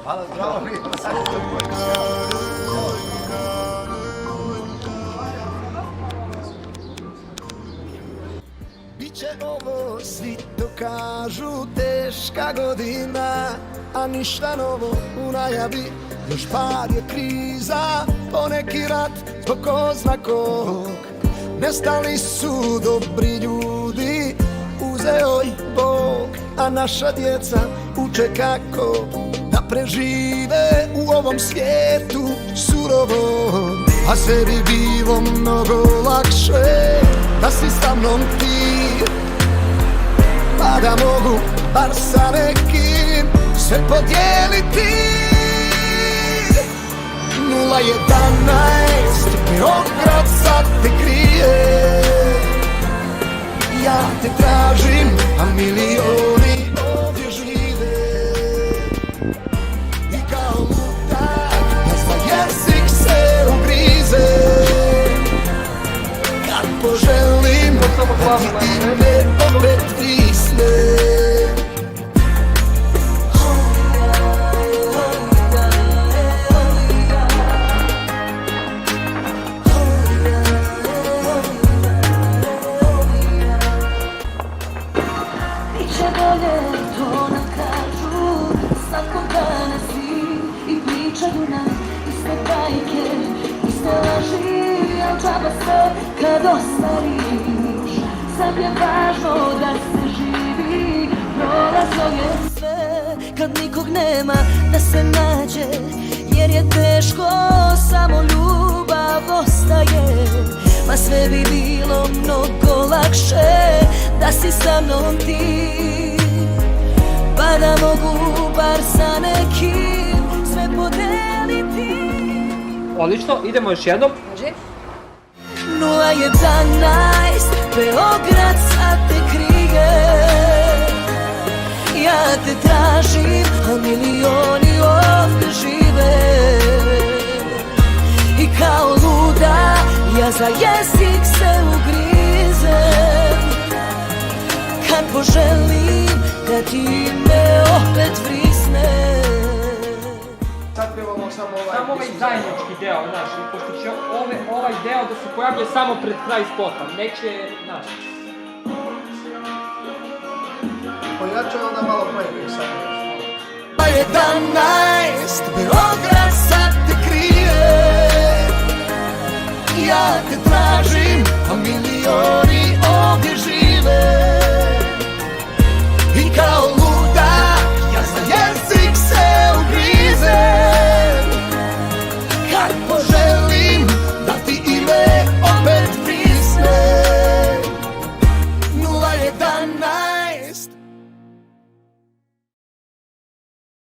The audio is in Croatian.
Ale bravo mi je. Biće ovo, svi to kažu, teška godina, a ništa novo u najavi. Još par je kriza, poneki rat, zbog ko zna kog. Nestali su dobri ljudi, uzeo ih Bog, a naša djeca uče kako da prežive u ovom svijetu surovom. A sve bi bilo mnogo lakše da si sa mnom ti, pa da mogu bar sa nekim sve podijeliti. 011, Beograd sad te krije, ja te tražim, a milioni ovdje žive. I kao lutak, ja za jezik se ugrize, kad poželim da ti ime opet vrisne. To nam kažu, svakog dana svi i pričaju nam iste bajke, iste laži, al džaba sve kad ostariš. Sad je važno da se živi, prolazno je sve kad nikog nema da se nađe, jer je teško, samo ljubav ostaje. Ma sve bi bilo mnogo lakše da si sa mnom ti, pa da mogu bar sa nekim sve podeliti. Odlično, idemo još jednom. Može? 011, Beograd sad te krije, ja te tražim, a milioni ovdje žive. I kao luda, ja za jezik se ugrizem, kad poželim da ti me opet vrisne. Sad pevamo samo Samo ovaj zajednički deo, znaš, pošto će ovaj deo da se pojavlja samo pred kraj spota, neće, znaš. Pojačaj onda malo playback sad. 11, Beograd